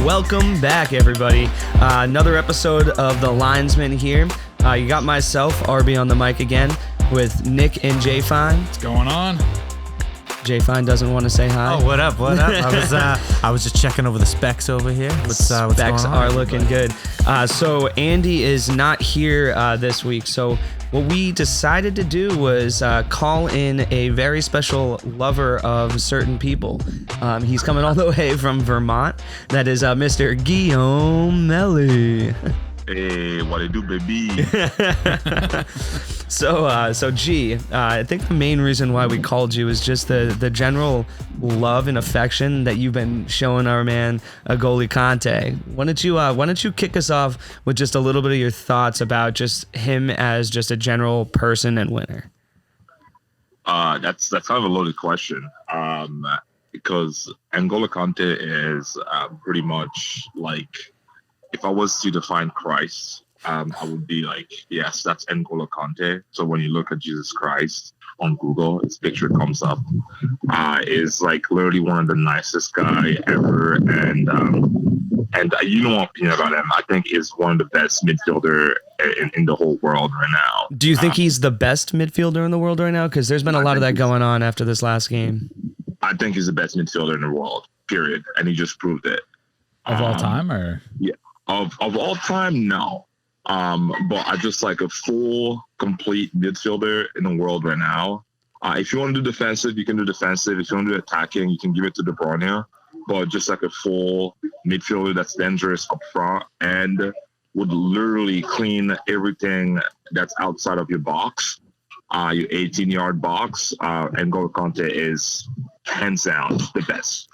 Welcome back, everybody. Another episode of the Linesmen here. You got myself, RB, on the mic again with Nick and Jay Fine. What's going on? Jay Fine doesn't want to say hi. Oh, what up? I was just checking over the specs over here. What's going on? Specs are looking good. So Andy is not here this week. So what we decided to do was call in a very special lover of certain people. He's coming all the way from Vermont. That is Mr. Guillaume Meli. Hey, what it do, baby? So G, I think the main reason why we called you is just the general love and affection that you've been showing our man N'golo Kante. Why don't you kick us off with just a little bit of your thoughts about just him as just a general person and winner? That's kind of a loaded question. Because N'golo Kante is pretty much like, if I was to define Christ, I would be like, yes, that's N'golo Kante. So when you look at Jesus Christ on Google, his picture comes up. Is like literally one of the nicest guy ever, and you know one opinion about him. I think is one of the best midfielder in the whole world right now. Do you think he's the best midfielder in the world right now? Because there's been a lot of that going on after this last game. I think he's the best midfielder in the world, period, and he just proved it. Of all time, or yeah. Of all time, no. But I just like a full, complete midfielder in the world right now. If you want to do defensive, you can do defensive. If you want to do attacking, you can give it to De Bruyne. But just like a full midfielder that's dangerous up front and would literally clean everything that's outside of your box, your 18-yard box. N'Golo Kante is hands down the best.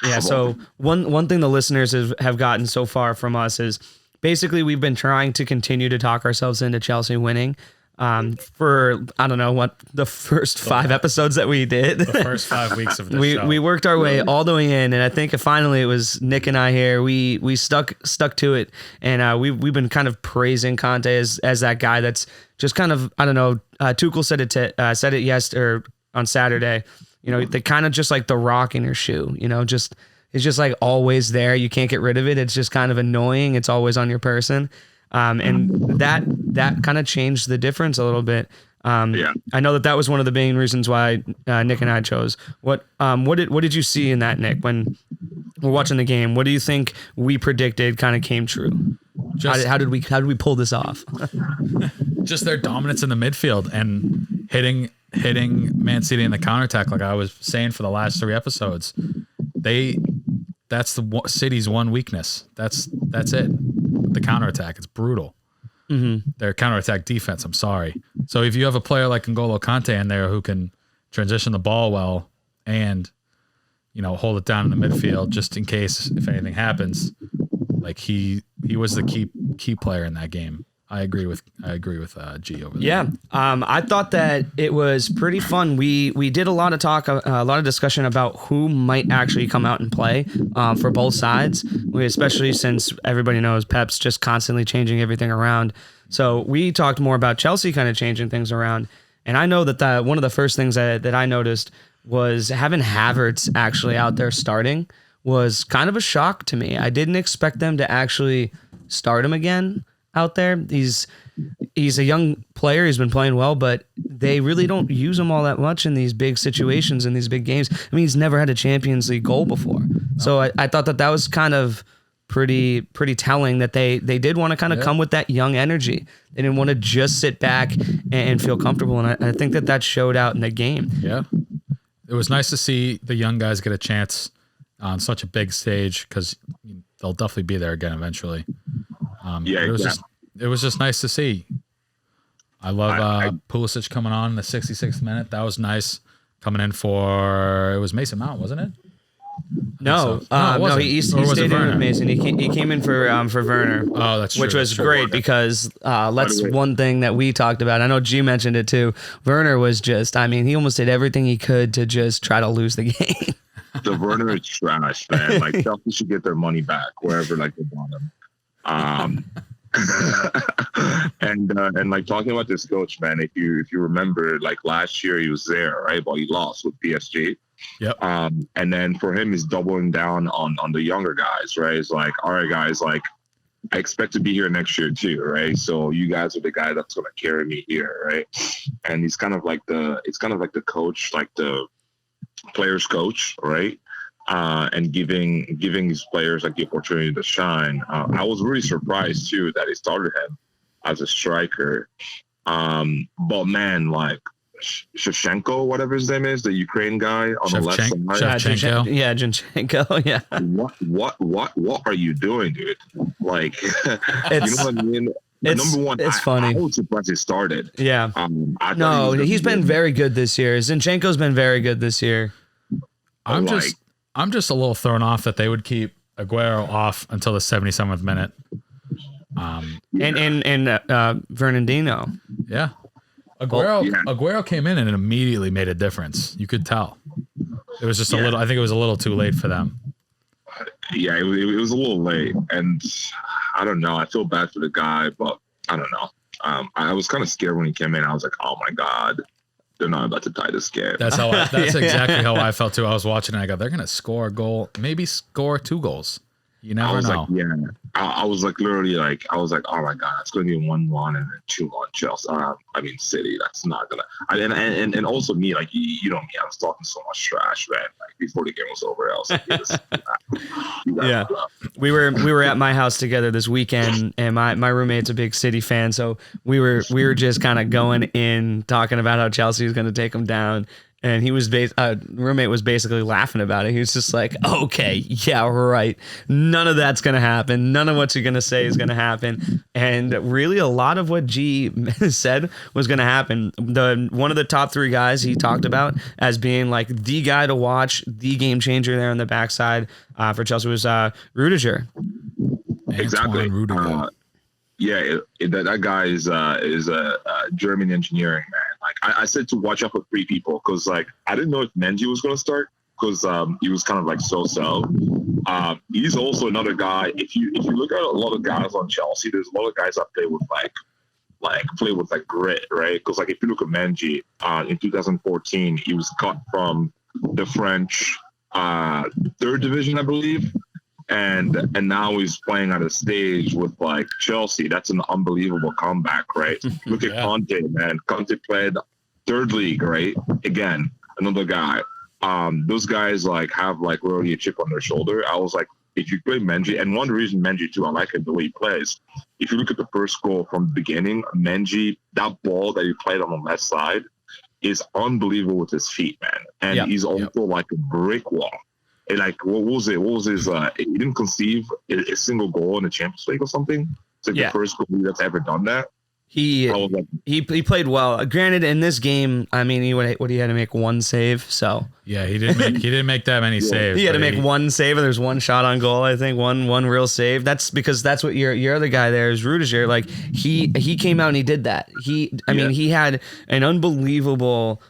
Yeah, so one thing the listeners have gotten so far from us is basically we've been trying to continue to talk ourselves into Chelsea winning for, I don't know, what, the first 5 episodes that we did. the first 5 weeks of the show. We worked our way all the way in, and I think finally it was Nick and I here. We stuck to it, and we've been kind of praising Kante as that guy that's just kind of, I don't know, Tuchel said it yesterday or on Saturday. You know, they kind of just like the rock in your shoe, you know, it's just like always there. You can't get rid of it. It's just kind of annoying. It's always on your person. And that kind of changed the difference a little bit. Yeah. I know that was one of the main reasons why Nick and I chose. What did you see in that, Nick, when we're watching the game? What do you think we predicted kind of came true? How did we pull this off? Just their dominance in the midfield and hitting Man City in the counterattack, like I was saying for the last 3 episodes. That's the City's one weakness. That's it. The counterattack. It's brutal. Mm-hmm. Their counterattack defense. I'm sorry. So if you have a player like N'Golo Kante in there who can transition the ball well and, you know, hold it down in the midfield just in case if anything happens, like he was the key player in that game. I agree with G over there. Yeah, I thought that it was pretty fun. We did a lot of talk, a lot of discussion about who might actually come out and play for both sides, especially since everybody knows Pep's just constantly changing everything around. So we talked more about Chelsea kind of changing things around. And I know that one of the first things that I noticed was having Havertz actually out there starting was kind of a shock to me. I didn't expect them to actually start him again out there. He's a young player. He's been playing well, but they really don't use him all that much in these big situations, in these big games. I mean, he's never had a Champions League goal before. So I thought that was kind of pretty telling that they did want to kind of come with that young energy. They didn't want to just sit back and feel comfortable. And I think that showed out in the game. Yeah. It was nice to see the young guys get a chance on such a big stage because they'll definitely be there again eventually. It was just nice to see. I love Pulisic coming on in the 66th minute. That was nice. Coming in it was Mason Mount, wasn't it? No, he stayed in with Mason. He came in for Werner. Oh, that's true. Which was great because that's one thing that we talked about. I know G mentioned it too. Werner was he almost did everything he could to just try to lose the game. The Werner is trash, man. Like Chelsea should get their money back wherever like they bought him. And like talking about this coach, man, if you remember, like last year he was there, right? But he lost with PSG. Yep. And then for him, he's doubling down on the younger guys, right? It's like, all right, guys, like I expect to be here next year too, right? So you guys are the guy that's gonna carry me here, right? And he's kind of like the coach, like the players coach, right? And giving his players like the opportunity to shine. I was really surprised too that he started him as a striker. But man, like Shevchenko, whatever his name is, the Ukraine guy on the left side. Shevchenko. Yeah, Zinchenko. Yeah. What are you doing, dude? Like, you know It's what I mean? Number one, it's funny. I was surprised he started. Yeah. I thought No, he was he's gonna been be very good this year. Zinchenko's been very good this year. I'm just a little thrown off that they would keep Aguero off until the 77th minute. And Fernandinho. Yeah. Aguero came in and immediately made a difference. You could tell. It was just a little, I think it was a little too late for them. Yeah, it was a little late, and I don't know. I feel bad for the guy, but I don't know. I was kind of scared when he came in. I was like, oh my god, they're not about to tie this game. That's exactly how I felt too. I was watching and I go, they're gonna score a goal, maybe score 2 goals. You never know. Like, yeah, I was like literally like, I was like, oh my god, it's going to be 1-1 and then 2-1 Chelsea. I mean City. That's not gonna. And also me, like you know me, I was talking so much trash, man. Like before the game was over, I was like, yeah. We were at my house together this weekend, and my roommate's a big City fan, so we were just kind of going in talking about how Chelsea was going to take them down. And he was roommate was basically laughing about it. He was just like, okay, yeah, right. None of that's going to happen. None of what you're going to say is going to happen. And really a lot of what G said was going to happen. One of the top 3 guys he talked about as being like the guy to watch, the game changer there on the backside for Chelsea was Rudiger. Exactly. Rudiger. That guy is a German engineering man. Like I said to watch out for 3 people because like I didn't know if Mendy was going to start because he was kind of like so. He's also another guy. If you look at a lot of guys on Chelsea, there's a lot of guys that play with grit, right? Because like if you look at Mendy in 2014, he was cut from the French 3rd division, I believe. And now he's playing on a stage with like Chelsea. That's an unbelievable comeback, right? Look at Kante, man. Kante played 3rd league, right? Again, another guy. Those guys like have like really a chip on their shoulder. I was like, if you play Mendy, and one reason Mendy too, I like it the way he plays. If you look at the first goal from the beginning, Mendy, that ball that he played on the left side is unbelievable with his feet, man. And he's also like a brick wall. And like, what was his? He didn't conceive a single goal in the Champions League or something. It's like the first goalie that's ever done that. He played well. Granted, in this game, I mean, he had to make 1 save. So yeah, he didn't make that many saves. He had to make 1 save, and there's 1 shot on goal. I think one real save. That's because that's what your other guy there is Rudiger. Like he came out and he did that. I mean, he had an unbelievable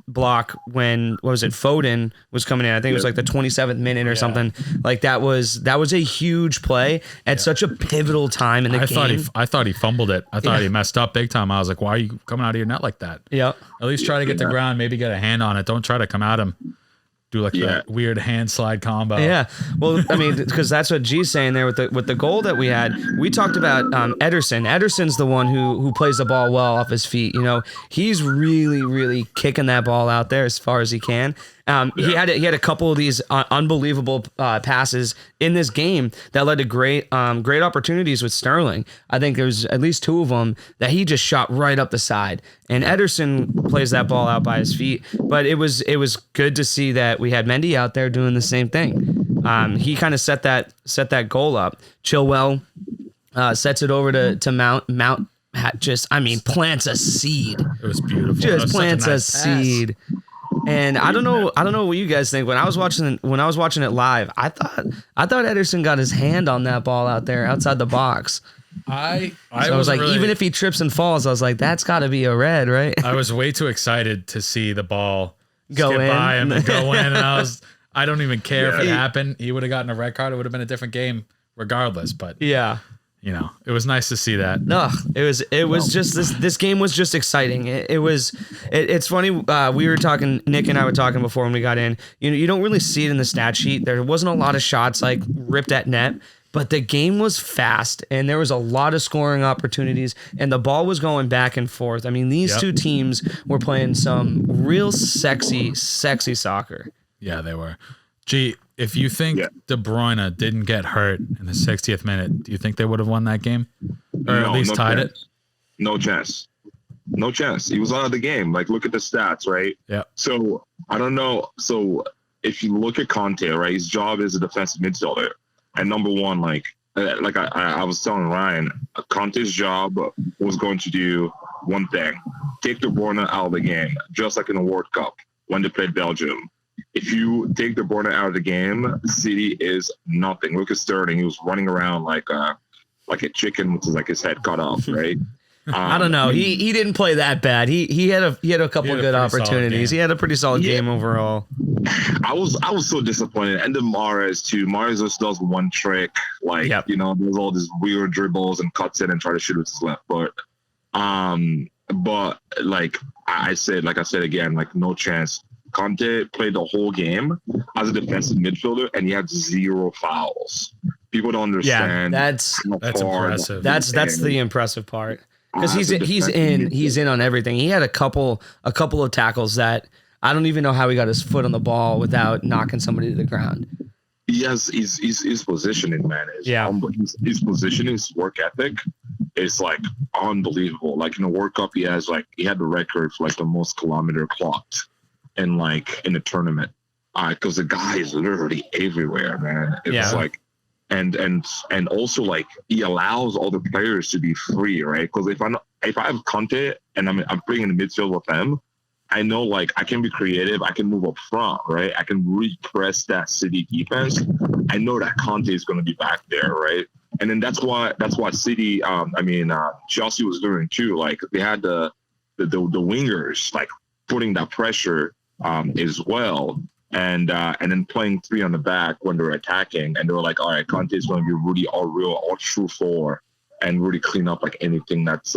block when Foden was coming in. I think it was like the 27th minute or something. Like that was a huge play at such a pivotal time in the game. I thought he fumbled it. I thought he messed up big time. I was like, why are you coming out of your net like that? Yeah. At least try to get the ground, maybe get a hand on it. Don't try to come at him. Do like that weird hand slide combo. Yeah. Well, I mean, because that's what G's saying there with the goal that we had. We talked about Ederson. Ederson's the one who plays the ball well off his feet. You know, he's really, really kicking that ball out there as far as he can. He had a couple of these unbelievable passes in this game that led to great opportunities with Sterling. I think there's at least 2 of them that he just shot right up the side. And Ederson plays that ball out by his feet. But it was good to see that we had Mendy out there doing the same thing. He kind of set that goal up. Chilwell sets it over to Mount. Mount plants a seed. It was beautiful. Just plants a seed. And I don't know what you guys think. When I was watching it live, I thought Ederson got his hand on that ball out there outside the box. I was like, even if he trips and falls, I was like, that's got to be a red, right? I was way too excited to see the ball go skip in by him and go in, and I don't even care if it happened. He would have gotten a red card. It would have been a different game regardless. But yeah. it was nice to see that. No, it was just this game was just exciting. It's funny. We were talking, Nick and I were talking before when we got in. You don't really see it in the stat sheet. There wasn't a lot of shots like ripped at net, but the game was fast and there was a lot of scoring opportunities and the ball was going back and forth. I mean, these two teams were playing some real sexy soccer. Yeah, they were. Gee, if you think De Bruyne didn't get hurt in the 60th minute, do you think they would have won that game? Or at least tied it? No chance. No chance. He was out of the game. Like, look at the stats, right? Yeah. So, I don't know. So, if you look at Kante, right, his job is a defensive midfielder. And number one, like I was telling Ryan, Kante's job was going to do one thing. Take De Bruyne out of the game, just like in the World Cup when they played Belgium. If you take De Bruyne out of the game, City is nothing. Look at Sterling. He was running around like a chicken with like his head cut off, right? I don't know. He didn't play that bad. He had a couple of good opportunities. He had a pretty solid game overall. I was so disappointed. And then Mahrez too. Mahrez just does one trick, there's all these weird dribbles and cuts in and try to shoot with his left foot. But like I said again, like no chance. Kante played the whole game as a defensive midfielder, and he had 0 fouls. People don't understand. Yeah, that's impressive. That's the impressive part, because he's in on everything. He had a couple of tackles that I don't even know how he got his foot on the ball without knocking somebody to the ground. He has his positioning, man. His positioning, his work ethic is like unbelievable. Like in the World Cup, he had the record for like the most kilometer clocked in the tournament, because the guy is literally everywhere, man. It's like, and also like he allows all the players to be free, right? Because if I have Kante and I'm playing in the midfield with him, I know like I can be creative, I can move up front, right? I can repress that City defense. I know that Kante is going to be back there, right? And then that's why City, Chelsea was doing too. Like they had the wingers like putting that pressure as well, and then playing 3 on the back when they're attacking, and they were like, all right, Kante is going to be really all true 4 and really clean up like anything that's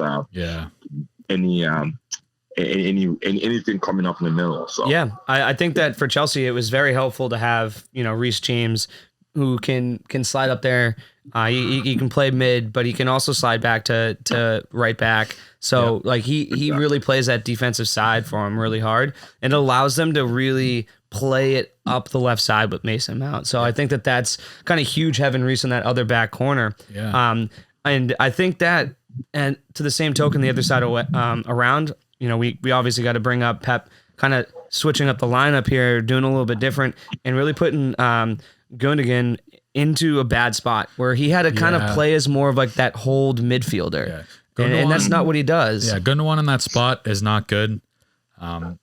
anything coming up in the middle. So yeah, I think that for Chelsea it was very helpful to have Reece James, who can slide up there. He can play mid, but he can also slide back to right back. So he really plays that defensive side for him really hard, and it allows them to really play it up the left side with Mason Mount. So I think that's kind of huge having Reece in that other back corner. Yeah. And I think that, and to the same token, the other side around, we obviously got to bring up Pep kind of switching up the lineup here, doing a little bit different, and really putting Gundogan into a bad spot where he had to kind of play as more of like that hold midfielder. Yeah. And that's not what he does. Yeah, Gundogan in that spot is not good.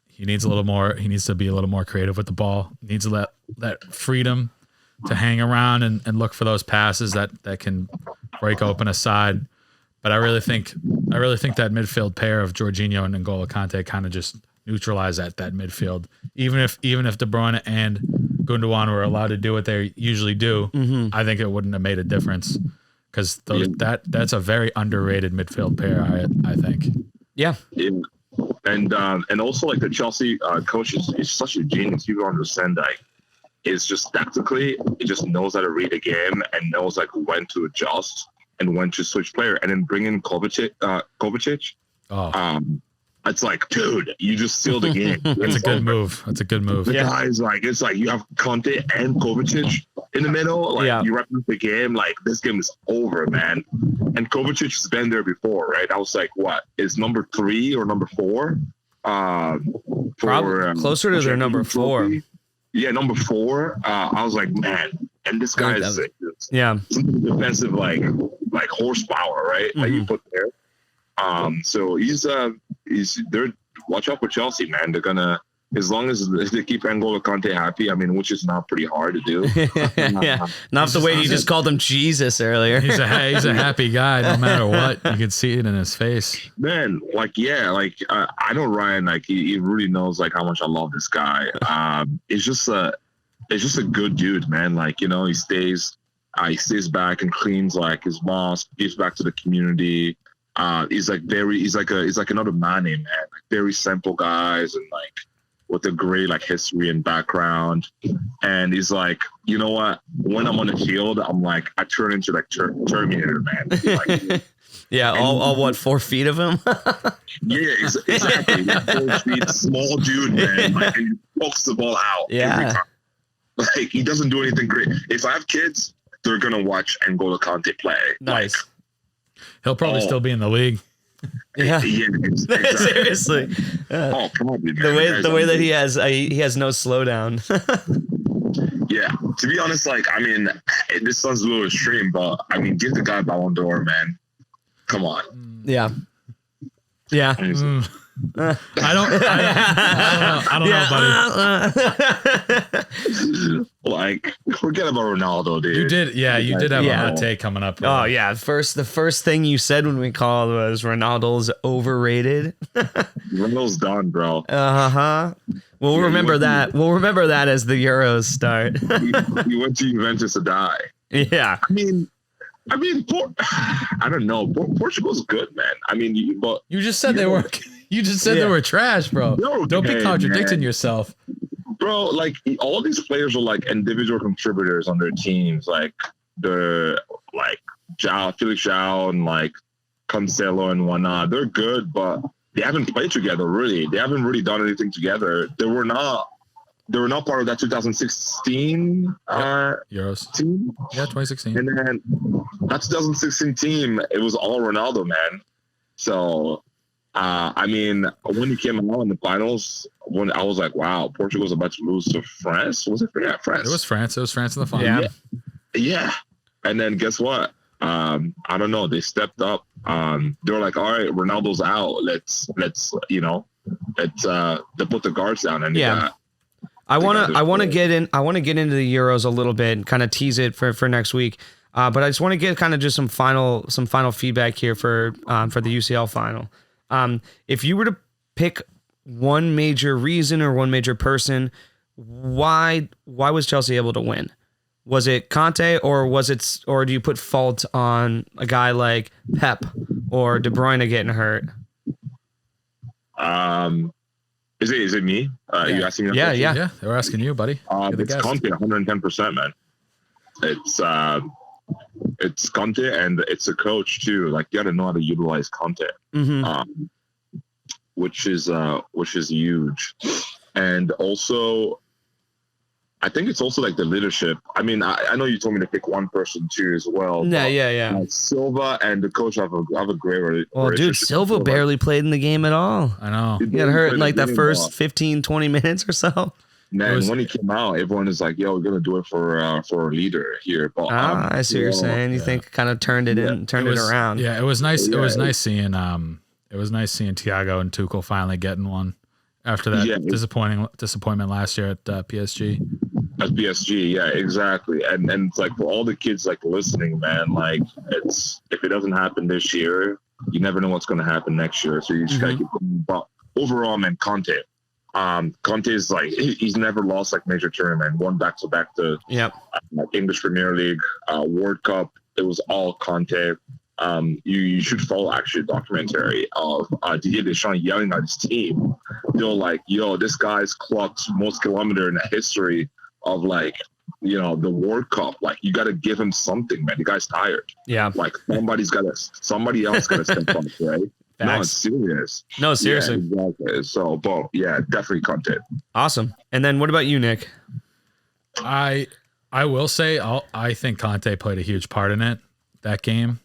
He needs a little more. He needs to be a little more creative with the ball. He needs that freedom to hang around and look for those passes that can break open a side. But I really think that midfield pair of Jorginho and N'Golo Kante kind of just neutralize that midfield. Even if De Bruyne and Gundogan were allowed to do what they usually do, I think it wouldn't have made a difference, because that's a very underrated midfield pair. I think. Yeah. And also like the Chelsea coach is such a genius. You don't understand that. It's just tactically, he just knows how to read a game and knows like when to adjust and when to switch player, and then bring in Kovacic. It's like, dude, you just sealed the game. That's a good move. The guy's like, it's like you have Kante and Kovacic in the middle. Like you wrap up the game. Like this game is over, man. And Kovacic has been there before, right? I was like, what is number 3 or number 4? Probably closer to their number 4. Yeah, number 4. I was like, man, and this guy is some defensive like horsepower, right? That you put there. So he's there. Watch out for Chelsea, man. They're gonna, as long as they keep N'Golo Kante happy, I mean, which is not pretty hard to do. Not the way you just called him Jesus earlier. He's a happy guy no matter what. You can see it in his face. Man, I know Ryan. Like he really knows like how much I love this guy. It's just a good dude, man. Like he stays He stays back and cleans like his mosque, gives back to the community. He's like another Mane, man. Like very simple guys and like with a great like history and background. And he's like, you know what? When I'm on the field, I'm like, I turn into like Terminator, man. Like, yeah, all what, 4 feet of him? yeah, exactly. 4 feet, small dude, man. Like, and he pokes the ball out every time. Like he doesn't do anything great. If I have kids, they're gonna watch N'golo Kante play. Nice. Like, He'll probably still be in the league. Yeah. yeah, exactly. Seriously. Probably. The way that he has no slowdown. Yeah, to be honest, like I mean, this sounds a little extreme, but I mean, give the guy Ballon d'Or, man. Come on. Yeah. Yeah. I don't know, buddy. Like, forget about Ronaldo, dude. You did have a hot take coming up. Oh yeah, the first thing you said when we called was Ronaldo's overrated. Ronaldo's done, bro. We'll remember that. We'll remember that as the Euros start. He went to Juventus to die. Yeah. I mean, I don't know. Portugal's good, man. I mean, but you just said they were. You just said they were trash, bro. Don't be contradicting yourself, bro. Like all these players are like individual contributors on their teams, like Felix João and like Cancelo and whatnot. They're good, but they haven't played together really. They haven't really done anything together. They were not part of that 2016 Euros team. Yeah, 2016. And then that 2016 team, it was all Ronaldo, man. So, I mean, when he came out in the finals, when I was like, wow, Portugal's about to lose to France. Was it? Yeah, France. It was France. It was France in the final. Yeah. And then guess what? I don't know. They stepped up. They were like, all right, Ronaldo's out. Let's they put the guards down. And I want to get into the Euros a little bit and kind of tease it for next week. But I just want to get kind of just some final feedback here for the UCL final. If you were to pick one major reason or one major person, why was Chelsea able to win? Was it Conte or do you put fault on a guy like Pep or De Bruyne getting hurt? Is it me? You asking me? Yeah. They were asking you, buddy. It's Conte, 110%, man. It's Conte, and it's a coach too. Like you got to know how to utilize Conte, which is huge, and also. I think it's also like the leadership. I mean, I know you told me to pick one person too as well. Yeah. Silva and the coach have a great relationship. Well, dude, Silva barely played in the game at all. I know. He got hurt in like the first 15, 20 minutes or so. Man, when he came out, everyone is like, "Yo, we're gonna do it for a leader here." But I see what you're saying. You think kind of turned it around. Yeah, it was nice. It was nice seeing Thiago and Tuchel finally getting one after that disappointment last year at PSG. At PSG, yeah, exactly. And it's like for all the kids like listening, man, like if it doesn't happen this year, you never know what's gonna happen next year. So you just gotta keep going. But overall, man, Conte is like he's never lost like major tournament, won back-to-back to English Premier League, World Cup. It was all Conte. You should follow actually a documentary of Didier Deschamps yelling at his team. They're like, yo, this guy's clocked most kilometer in the history of like, the World Cup. Like you got to give him something, man. The guy's tired. Yeah. Like somebody else got to step up, right? No, it's serious. No, seriously. Yeah, exactly. So, but yeah, definitely Conte. Awesome. And then what about you, Nick? I will say I think Conte played a huge part in that game.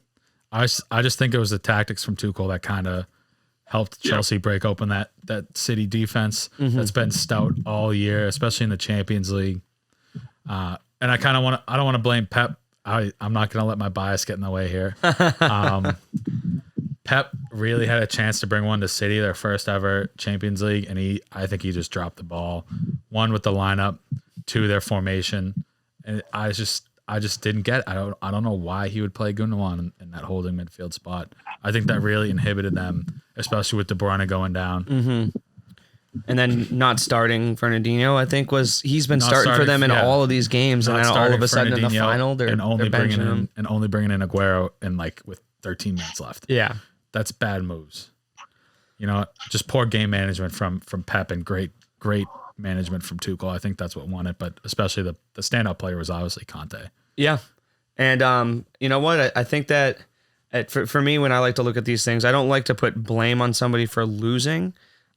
I just think it was the tactics from Tuchel that kind of helped Chelsea break open that City defense that's been stout all year, especially in the Champions League. And I don't want to blame Pep. I'm not going to let my bias get in the way here. Pep really had a chance to bring one to City, their first ever Champions League, and I think he just dropped the ball. One with the lineup, two their formation, and I just didn't get it. I don't know why he would play Gundogan in that holding midfield spot. I think that really inhibited them, especially with De Bruyne going down. and then not starting Fernandinho, I think he's been Not starting for starting- them in yeah. all of these games, and Not then all starting of a sudden in the Fernandinho final, they're only bringing benching him. Aguero in like with 13 minutes left. Yeah, That's bad moves. You know, just poor game management from Pep and great management from Tuchel. I think that's what won it, but especially the standout player was obviously Kante. yeah, and you know what? I think that for me, when I like to look at these things, I don't like to put blame on somebody for losing.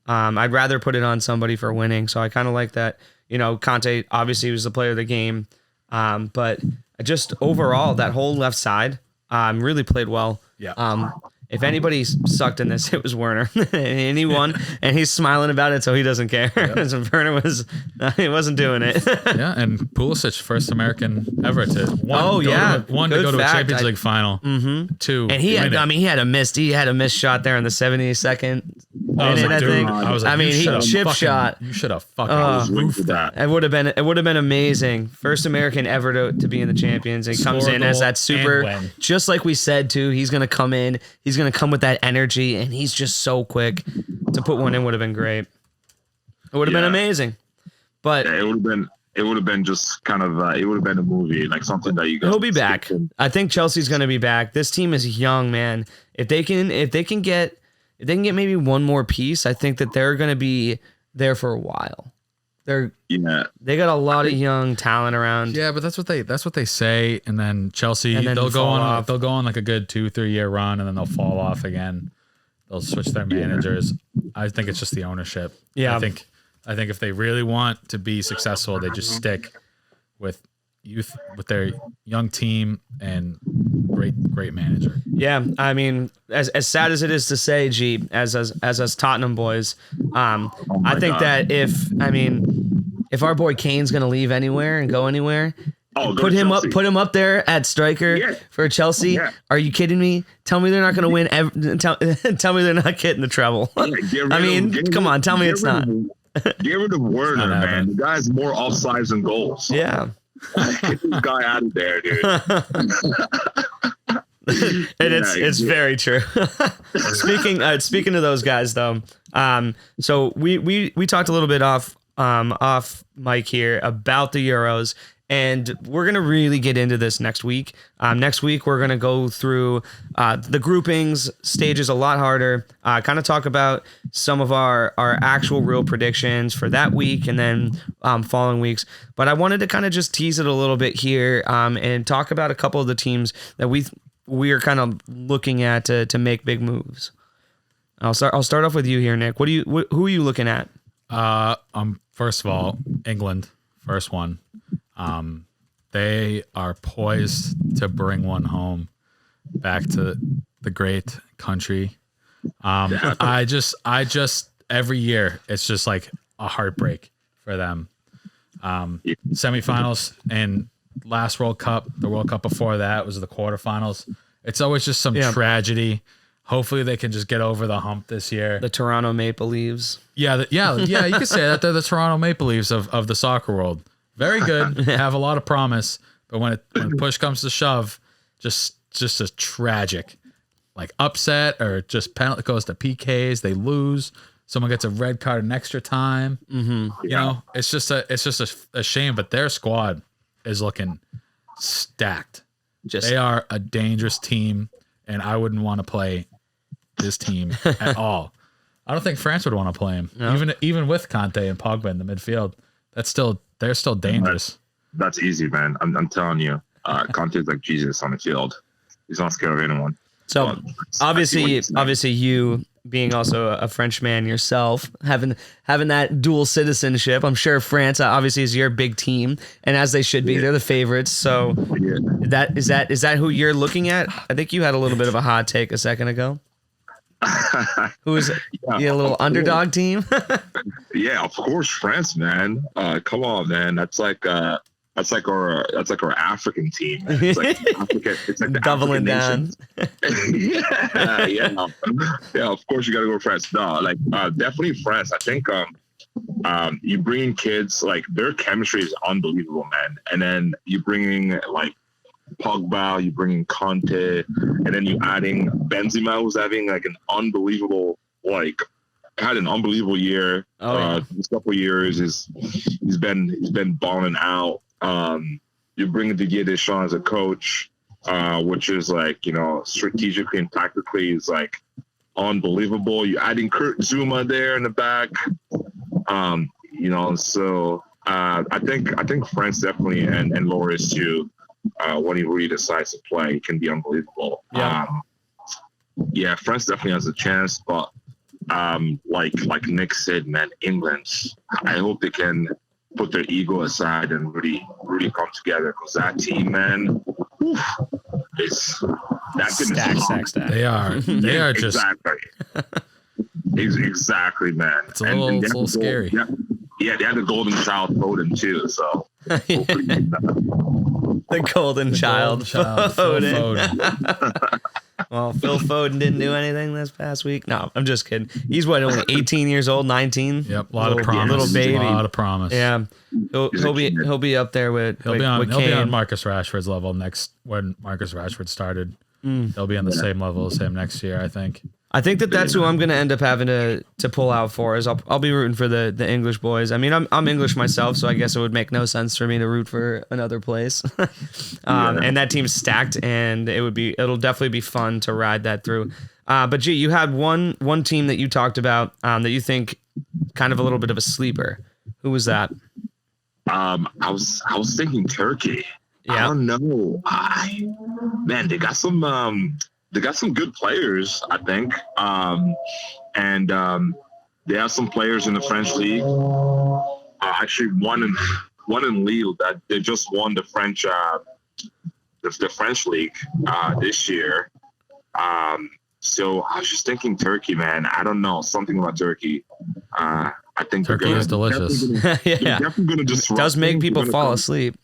I'd rather put it on somebody for winning. So I kind of like that. You know, Kante obviously was the player of the game, but just overall, that whole left side really played well. Yeah. If anybody sucked in this, it was Werner, and he won, and he's smiling about it, so he doesn't care. So Werner he wasn't doing it. Yeah, and Pulisic, first American ever to Oh, yeah. one to Good go to a fact. Champions League final. Mm-hmm. Two, And he had a missed shot there in the 72nd I was minute, like, I dude, think. I was like, I mean, you he should've chip fucking- shot. You should have fucking roofed that. It would have been amazing. First American ever to be in the Champions. And he comes Score a in as goal that super, and win. just like we said too. He's gonna come in. He's gonna come with that energy, and he's just so quick. To put one in would have been great. It would have been amazing. But Yeah, it would have been just kind of it would have been a movie, like something that you guys he'll be would back. skip. I think Chelsea's gonna be back. This team is young, man. If they can get maybe one more piece, I think that they're gonna be there for a while. Yeah. They got a lot of young talent around. Yeah, but that's what they say, and then Chelsea And then they'll go fall on off. they'll go on like a good 2-3 year run, and then they'll fall off again. They'll switch their managers. I think it's just the ownership. Yeah. I think if they really want to be successful, they just stick with youth, with their young team and great manager. Yeah, I mean, as sad as it is to say, G, as us Tottenham boys, I think God. that if our boy Kane's gonna leave anywhere and go anywhere, Oh, go put to him Chelsea. up there at striker Yeah. for Chelsea. Yeah. Are you kidding me? Tell me they're not gonna win. Tell me they're not getting the treble. Yeah, get rid I of- mean, get come rid- on, tell me get it's rid not. of- Get rid of Werner, not man. happening. The guy's more offsides than goals. Yeah. Get this guy out of there, dude. And it's Yeah. very true. Speaking of those guys though, so we talked a little bit off mic here about the Euros, and we're gonna really get into this next week. Next week we're gonna go through the groupings stages a lot harder. Kind of talk about some of our actual real predictions for that week and then following weeks. But I wanted to kind of just tease it a little bit here and talk about a couple of the teams that we are kind of looking at to make big moves. I'll start off with you here, Nick. Who are you looking at? First of all, England, first one. They are poised to bring one home back to the great country. I just every year it's just like a heartbreak for them. Semifinals and last World Cup, the World Cup before that was the quarterfinals. It's always just some tragedy. Hopefully they can just get over the hump this year. The Toronto Maple Leafs. Yeah. You could say that they're the Toronto Maple Leafs of the soccer world. Very good, have a lot of promise, but when push comes to shove, just a tragic, like upset or just penalty goes to PKs. They lose. Someone gets a red card in extra time. Mm-hmm. You know, it's just a shame. But their squad is looking stacked. They are a dangerous team, and I wouldn't want to play this team at all. I don't think France would want to play him, even with Kante and Pogba in the midfield. They're still dangerous. That's easy, man. I'm telling you. Conte's like Jesus on the field. He's not scared of anyone. So obviously you being also a French man yourself, having that dual citizenship, I'm sure France obviously is your big team, and as they should be, they're the favorites. So is that who you're looking at? I think you had a little bit of a hot take a second ago. Who is a little underdog team? Yeah, of course, France, man. Come on, man. That's like our African team. Man. It's like the Doubling African down. yeah. Of course, you got to go with France. No, definitely France. I think you bring in kids, like their chemistry is unbelievable, man. And then you bring in like Pogba, you bring in Kante, and then you adding Benzema, who's having like an unbelievable had an unbelievable year. This couple of years he's been balling out. You're bringing Didier Deschamps as a coach, which is like, you know, strategically and tactically is like unbelievable. You're adding Kurt Zuma there in the back. You know, so I think France definitely and Loris too, when he really decides to play, can be unbelievable. Yeah, France definitely has a chance, but like Nick said, man, England, I hope they can put their ego aside and really come together, because that team, man, it's that stack. They are just exactly, man. It's a little scary. Yeah, they had the golden child Foden too, so the golden child Foden. Well, Phil Foden didn't do anything this past week. No, I'm just kidding. He's only 18 years old, 19. Yep, a lot of promise. Little baby, a lot of promise. Yeah, he'll be up there with. He'll be on Marcus Rashford's level next when Marcus Rashford started. They'll be on the same level as him next year, I think. I think that's who I'm going to end up having to pull out for. Is I'll be rooting for the English boys. I mean, I'm English myself, so I guess it would make no sense for me to root for another place. And that team's stacked, and it'll definitely be fun to ride that through. But G, you had one team that you talked about that you think kind of a little bit of a sleeper. Who was that? I was thinking Turkey. Yeah. I don't know. Man, they got some. They got some good players, I think, and they have some players in the French league. Actually, one in Lille that they just won the French league this year. So I was just thinking Turkey, man. I don't know, something about Turkey. I think Turkey is delicious. Yeah, they're definitely gonna disrupt. Does make people fall asleep.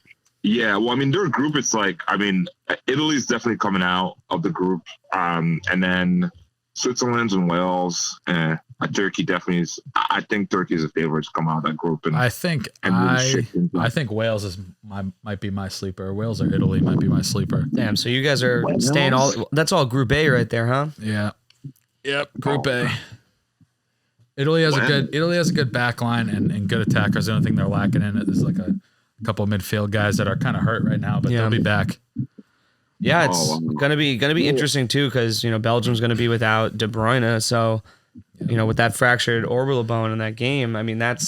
Yeah, well, I mean, their group, it's like, I mean, Italy's definitely coming out of the group. And then Switzerland and Wales, Turkey definitely is. I think Turkey is a favorite to come out of that group. And I think Wales might be my sleeper. Wales or Italy might be my sleeper. Damn, so you guys are staying that's all Group A right there, huh? Yeah. Yep, Group A. Italy has a good back line and good attackers. The only thing they're lacking in it is like a couple of midfield guys that are kind of hurt right now, but they'll be back. Yeah, it's gonna be interesting too, because Belgium's gonna be without De Bruyne, so with that fractured orbital bone in that game, I mean I'm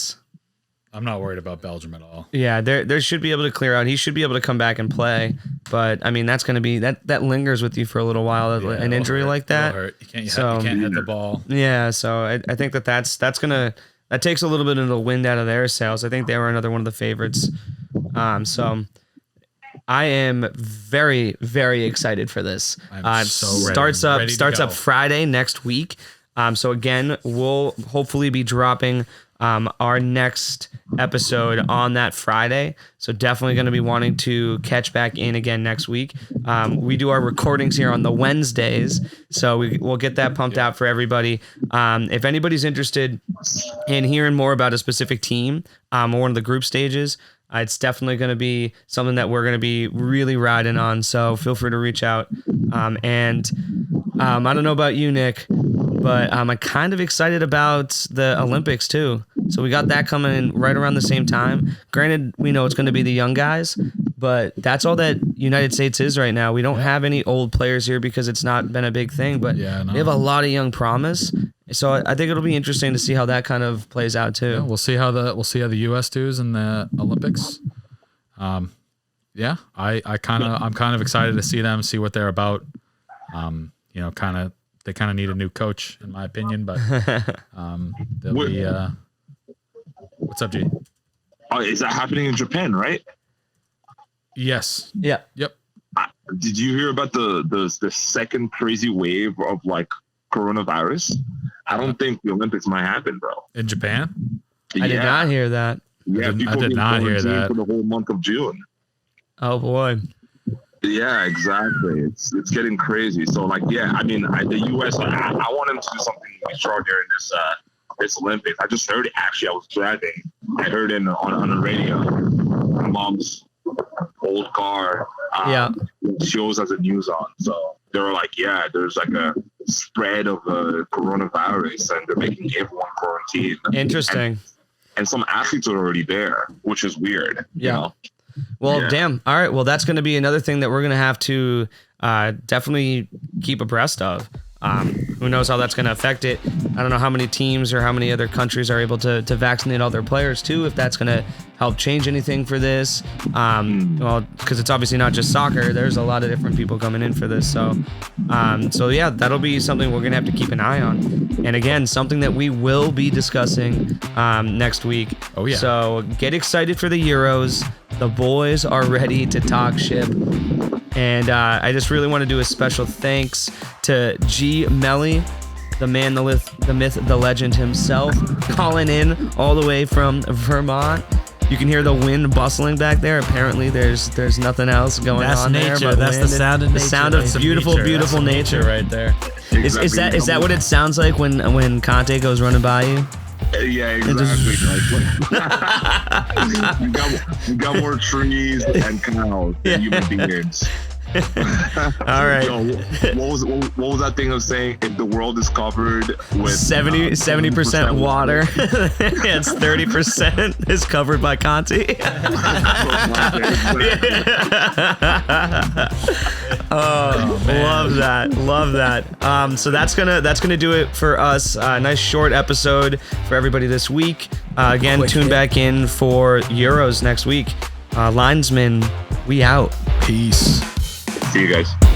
not worried about Belgium at all. Yeah, they should be able to clear out. He should be able to come back and play, but I mean that's gonna be that lingers with you for a little while. An injury like that, you can't hit the ball. Yeah, so I think that takes a little bit of the wind out of their sails. I think they were another one of the favorites. So I am very, very excited for this. Starts up Friday next week. So again, we'll hopefully be dropping our next episode on that Friday. So definitely going to be wanting to catch back in again next week. We do our recordings here on the Wednesdays, so we'll get that pumped out for everybody. If anybody's interested in hearing more about a specific team or one of the group stages, it's definitely going to be something that we're going to be really riding on. So feel free to reach out. And I don't know about you, Nick, but I'm kind of excited about the Olympics too. So we got that coming in right around the same time. Granted, we know it's going to be the young guys, but that's all that United States is right now. We don't have any old players here because it's not been a big thing, but we have a lot of young promise. So I think it'll be interesting to see how that kind of plays out too. Yeah, we'll see how the U.S. does in the Olympics. I'm kind of excited to see them, see what they're about. They kind of need a new coach, in my opinion, but they'll be. What's up, G? Oh, is that happening in Japan, right? Yes. Yeah. Yep. Did you hear about the second crazy wave of like coronavirus? I don't think the Olympics might happen, bro. In Japan? I did not hear that. Yeah, I did not hear that for the whole month of June. Oh boy. Yeah, exactly. It's getting crazy. So like, I mean, the U.S. I want them to do something extraordinary in this Olympics. I just heard it. Actually, I was driving. I heard it on the radio. My mom's old car. Shows as a news on. So they were like, there's like a spread of coronavirus, and they're making everyone team. Interesting. And some athletes are already there, which is weird. Yeah. You know? Well, Yeah. damn. All right. Well, that's going to be another thing that we're going to have to definitely keep abreast of. Who knows how that's going to affect it? I don't know how many teams or how many other countries are able to vaccinate all their players too. If that's going to help change anything for this, well, because it's obviously not just soccer. There's a lot of different people coming in for this. So yeah, that'll be something we're going to have to keep an eye on. And again, something that we will be discussing next week. Oh yeah. So get excited for the Euros. The boys are ready to talk ship. And I just really want to do a special thanks to G. Meli, the man, the myth, the legend himself, calling in all the way from Vermont. You can hear the wind bustling back there. Apparently, there's nothing else going on nature. there. But That's wind. the sound of nature. The sound of That's some beautiful, nature. beautiful That's some nature. right there. Is that what it sounds like when Kante goes running by you? Yeah, exactly. You got more trees and cows than human beings. All right. Yo, what was that thing of saying? If the world is covered with 70% water, it's 30% is covered by Conti. Love that. So that's gonna do it for us. Nice short episode for everybody this week. Again, tune back in for Euros next week. Linesmen, we out. Peace. See you guys.